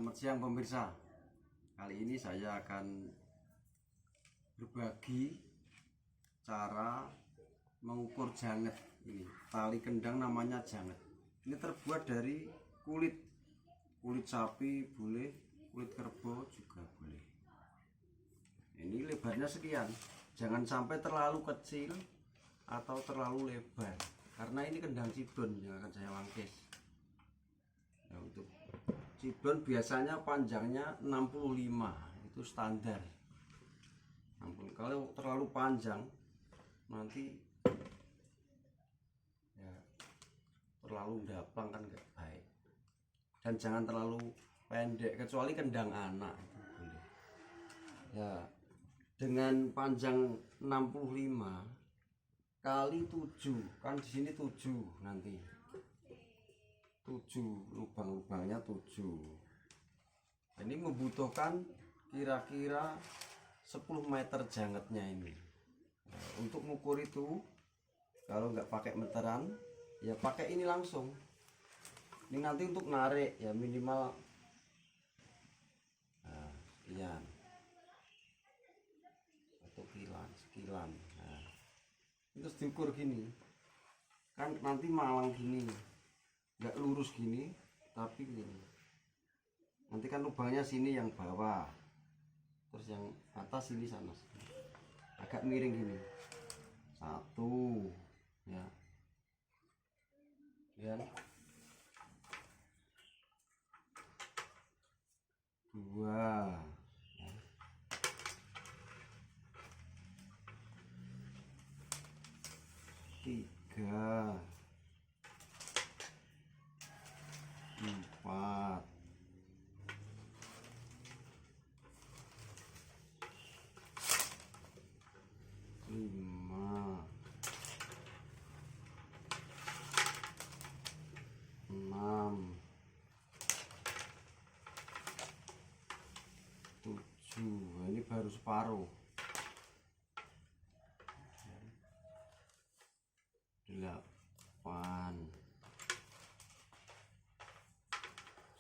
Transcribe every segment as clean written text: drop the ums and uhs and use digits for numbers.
Selamat siang pemirsa. Kali ini saya akan berbagi cara mengukur janget. Ini tali kendang namanya janget. Ini terbuat dari kulit sapi boleh, kulit kerbau juga boleh. Ini lebarnya sekian. Jangan sampai terlalu kecil atau terlalu lebar, karena ini kendang cidon yang akan saya langkis. Nah, untuk cidon biasanya panjangnya 65, itu standar. Namun kalau terlalu panjang nanti ya terlalu daplang kan nggak baik. Dan jangan terlalu pendek, kecuali kendang anak itu boleh. Ya, dengan panjang 65 kali 7, kan di sini 7 nanti. 7 lubang-lubangnya 7. Ini membutuhkan kira-kira 10 meter jangetnya ini. Nah, untuk mengukur itu kalau nggak pakai meteran ya pakai ini langsung. Ini nanti untuk narik ya minimal sekian atau sekilan. Nah, terus diukur gini kan nanti malang gini, nggak lurus gini tapi gini. Nanti kan lubangnya sini yang bawah, terus yang atas sini sana sini. Agak miring gini. 1 ya. Ya. 2 ya. 3 4 5 6 7. Ini baru separuh. 8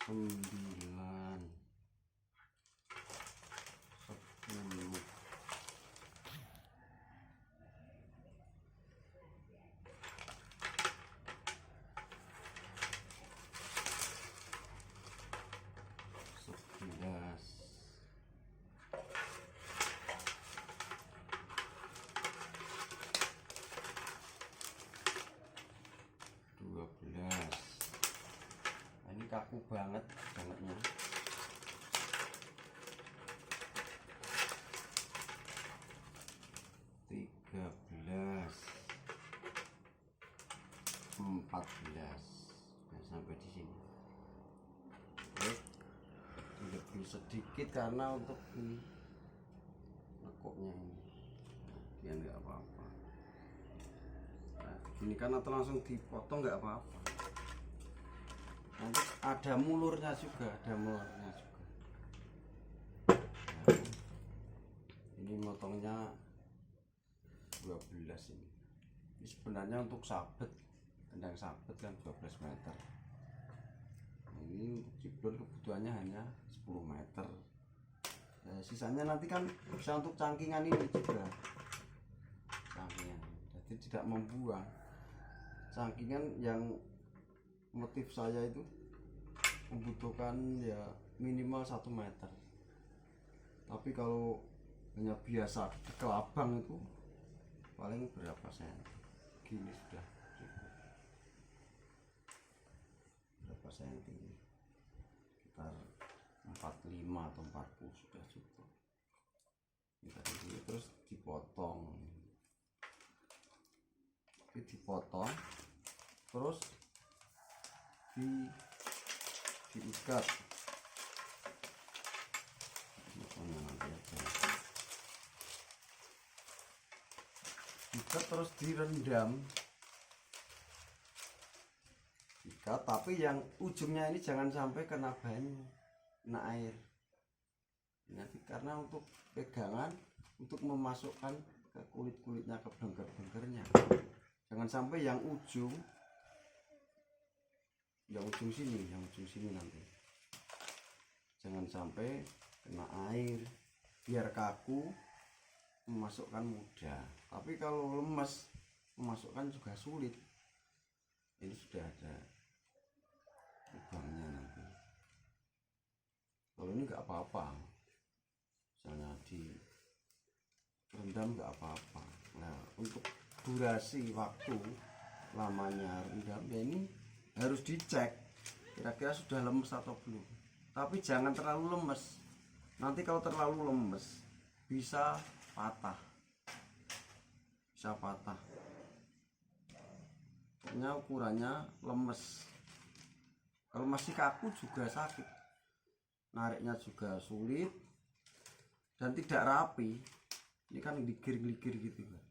9 10 11 12. Nah, ini kaku banget jangetnya. 13 14. Nah, sampai di sini. Oke. Lebih sedikit karena untuk ini lekuknya ini biar nggak apa-apa. Nah, ini kan atau langsung dipotong nggak apa-apa. Nanti ada mulurnya juga, Nah, ini motongnya 12 ini. Ini sebenarnya untuk sabet, kendang sabet kan 12 meter. Nah, ini untuk cidon kebutuhannya hanya 10 meter. Nah, sisanya nanti kan bisa untuk cangkingan ini juga. Cangkingan. Jadi tidak membuang. Cangkingan yang motif saya itu membutuhkan ya minimal 1 meter. Tapi kalau hanya biasa di kelabang itu paling berapa senti? Gini sudah cukup. Berapa senti ini? Sekitar 45 atau 40 sudah cukup. Kita ini terus dipotong. Ini dipotong terus diikat. Ikat terus direndam. Ikat tapi yang ujungnya ini jangan sampai kena banyu, kena air. Nanti karena untuk pegangan, untuk memasukkan ke kulit-kulitnya, ke bengker-bengkernya. Jangan sampai yang ujung sini nanti jangan sampai kena air, biar kaku, memasukkan mudah. Tapi kalau lemes, memasukkan juga sulit. Ini sudah ada lubangnya nanti. Kalau ini nggak apa-apa, misalnya direndam nggak apa-apa. Nah, untuk durasi waktu lamanya rendam ya ini harus dicek kira-kira sudah lemes atau belum. Tapi jangan terlalu lemes, nanti kalau terlalu lemes bisa patah, karena ukurannya lemes. Kalau masih kaku juga sakit, nariknya juga sulit dan tidak rapi. Ini kan gligir-gligir gitu kan.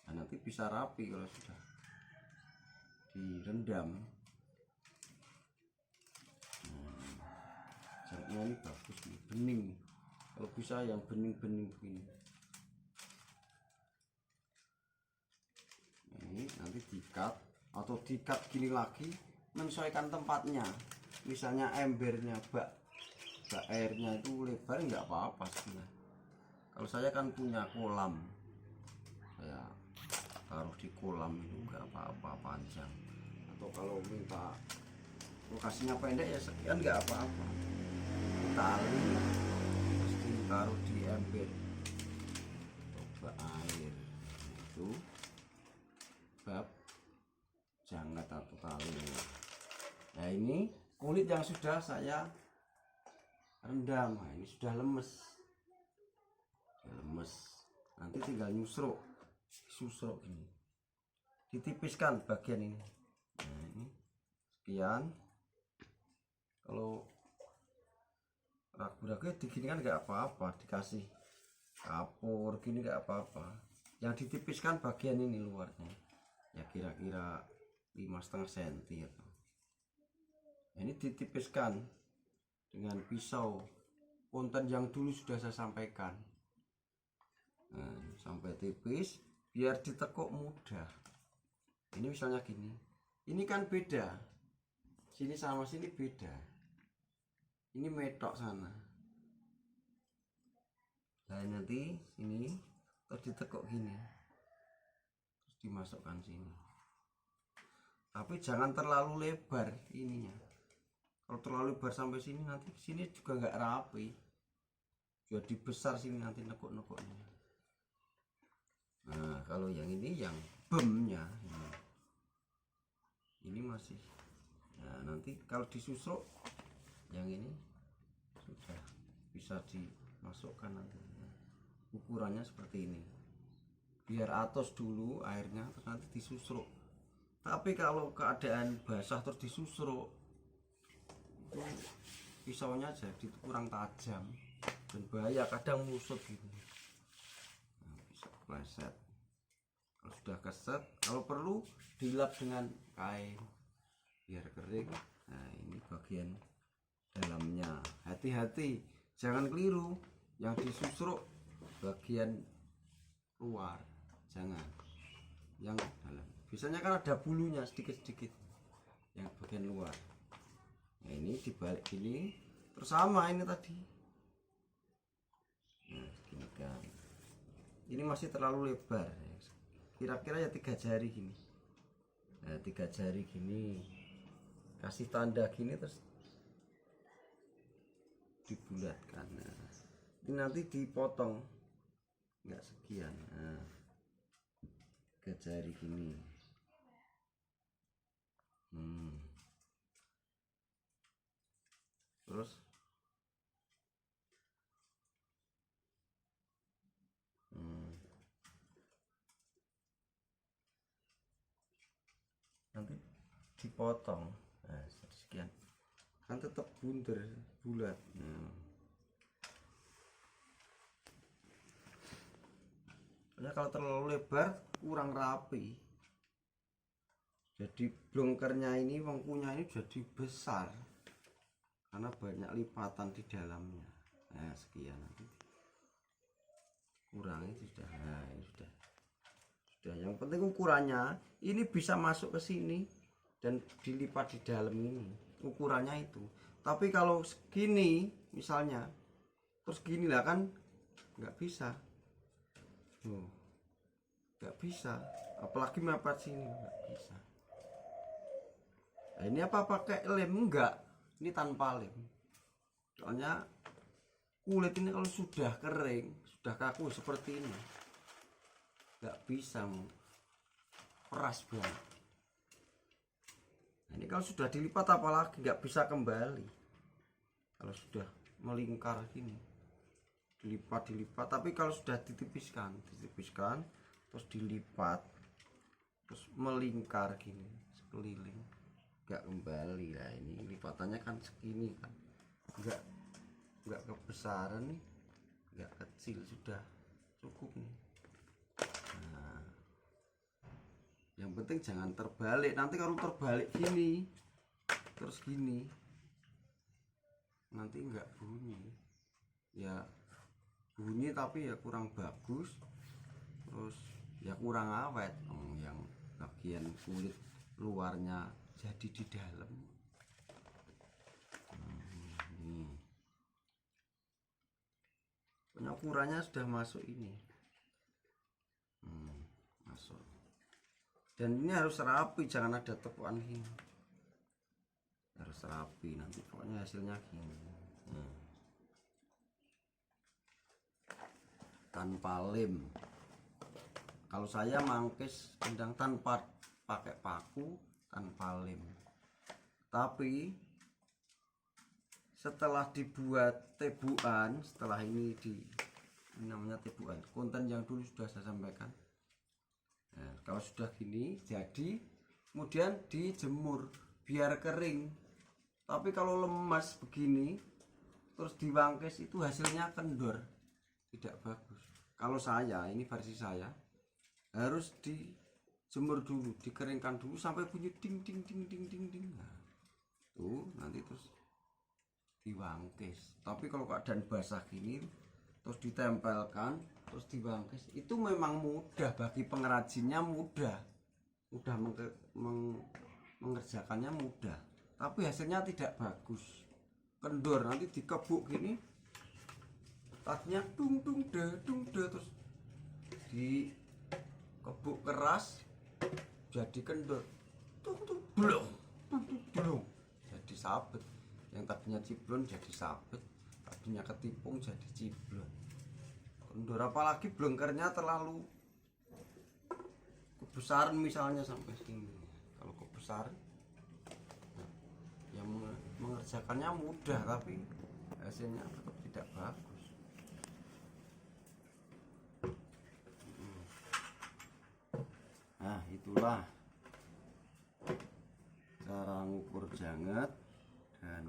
Nah, nanti bisa rapi kalau sudah direndam. Jaraknya ini bagus nih, bening. Kalau bisa yang bening-bening begini. Ini nanti di-cut atau di-cut gini lagi, menyesuaikan tempatnya. Misalnya embernya bak airnya itu lebar, nggak apa-apa sebenarnya. Kalau saya kan punya kolam, saya taruh di kolam itu nggak apa-apa panjang. Atau kalau minta lokasinya pendek ya sekian, nggak apa-apa. Tali terus ditaruh di ember bak air itu, bab janggat atau tali. Nah, ini kulit yang sudah saya rendam. Nah, ini sudah lemes, nanti tinggal susruk ini, ditipiskan bagian ini. Nah, ini sekian. Kalau ragu-ragu digini kan nggak apa-apa, dikasih kapur gini nggak apa-apa. Yang ditipiskan bagian ini luarnya ya kira-kira 5,5 cm. Ini ditipiskan dengan pisau konten yang dulu sudah saya sampaikan. Nah, sampai tipis biar ditekuk mudah. Ini misalnya gini, ini kan beda, sini sama sini beda, ini metok sana. Nah, nanti sini terus ditekuk gini, terus dimasukkan sini. Tapi jangan terlalu lebar ininya. Kalau terlalu lebar sampai sini, nanti sini juga nggak rapi, jadi besar sini nanti nekuk-nekuknya. Nah, kalau yang ini yang bemnya ini masih. Nah, nanti kalau disusuk yang ini sudah bisa dimasukkan nanti. Ukurannya seperti ini, biar atos dulu airnya, terus nanti disusuk. Tapi kalau keadaan basah terus disusuk, itu pisaunya jadi kurang tajam dan bahaya, kadang musut gitu. Nah, bisa kepleset. Kalau sudah keset, kalau perlu dilap dengan kain biar kering. Nah, ini bagian dalamnya. Hati-hati, jangan keliru yang disusruk bagian luar, jangan yang dalam. Biasanya kan ada bulunya sedikit-sedikit yang bagian luar. Nah, ini dibalik gini terus sama ini tadi. Nah, gini kan, ini masih terlalu lebar, kira-kira ya 3 jari gini. Nah, 3 jari gini, kasih tanda gini terus dibulatkan. Nah, ini nanti dipotong nggak sekian. Nah, 3 jari gini. Terus nanti dipotong. Nah, sekian kan tetap bunder bulat. Nah, kalau terlalu lebar kurang rapi, jadi blongkernya ini, wengkunya ini jadi besar karena banyak lipatan di dalamnya. Nah, sekian, nanti kurangi sudah. Nah, ini sudah. Yang penting ukurannya ini bisa masuk ke sini dan dilipat di dalam ini, ukurannya itu. Tapi kalau segini misalnya, terus gini lah kan nggak bisa. Nggak bisa, apalagi mepet sini nggak bisa. Nah, ini apa pakai lem? Enggak, ini tanpa lem. Soalnya kulit ini kalau sudah kering, sudah kaku seperti ini, nggak bisa peras banget. Nah, ini kalau sudah dilipat apalagi nggak bisa kembali. Kalau sudah melingkar gini, dilipat, tapi kalau sudah ditipiskan, terus dilipat, terus melingkar gini sekeliling, nggak kembali. Nah ini lipatannya kan segini kan, nggak kebesaran nih, nggak kecil, sudah cukup nih. Nah, yang penting jangan terbalik. Nanti kalau terbalik gini terus gini, nanti nggak bunyi. Ya bunyi tapi ya kurang bagus, terus ya kurang awet. Yang bagian kulit luarnya jadi di dalam. Ini ukurannya sudah masuk ini, masuk. Dan ini harus rapi, jangan ada tepuan gini, harus rapi. Nanti pokoknya hasilnya gini. Tanpa lem. Kalau saya mangkis kendang tanpa pakai paku, tanpa lem. Tapi setelah dibuat tebuan, setelah ini namanya tebuan, konten yang dulu sudah saya sampaikan. Nah, kalau sudah gini jadi, kemudian dijemur biar kering. Tapi kalau lemas begini terus diwangkis, itu hasilnya kendor, tidak bagus. Kalau saya, ini versi saya, harus dijemur dulu, dikeringkan dulu sampai bunyi ding ding ding ding ding ding. Nah, tuh nanti terus diwangkis. Tapi kalau keadaan basah gini terus ditempelkan terus diwangkis, itu memang mudah bagi pengrajinnya, mudah mengerjakannya mudah, tapi hasilnya tidak bagus, kendor. Nanti dikebuk gini, tadinya dung dung de, terus dikebuk keras jadi kendor, tung tung blong, jadi sabet. Yang tadinya ciblon jadi sabet, tadinya ketipung jadi ciblon, kendor. Apalagi blengkernya terlalu kebesaran, misalnya sampai sini. Kalau kebesaran yang mengerjakannya mudah, tapi hasilnya tetap tidak bagus. Nah, itulah cara mengukur janget dan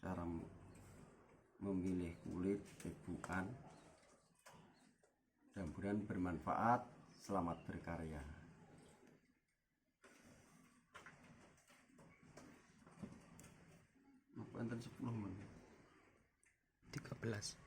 cara memilih kulit tebuan. Mudah-mudahan bermanfaat. Selamat berkarya. Enten 10 menit 13.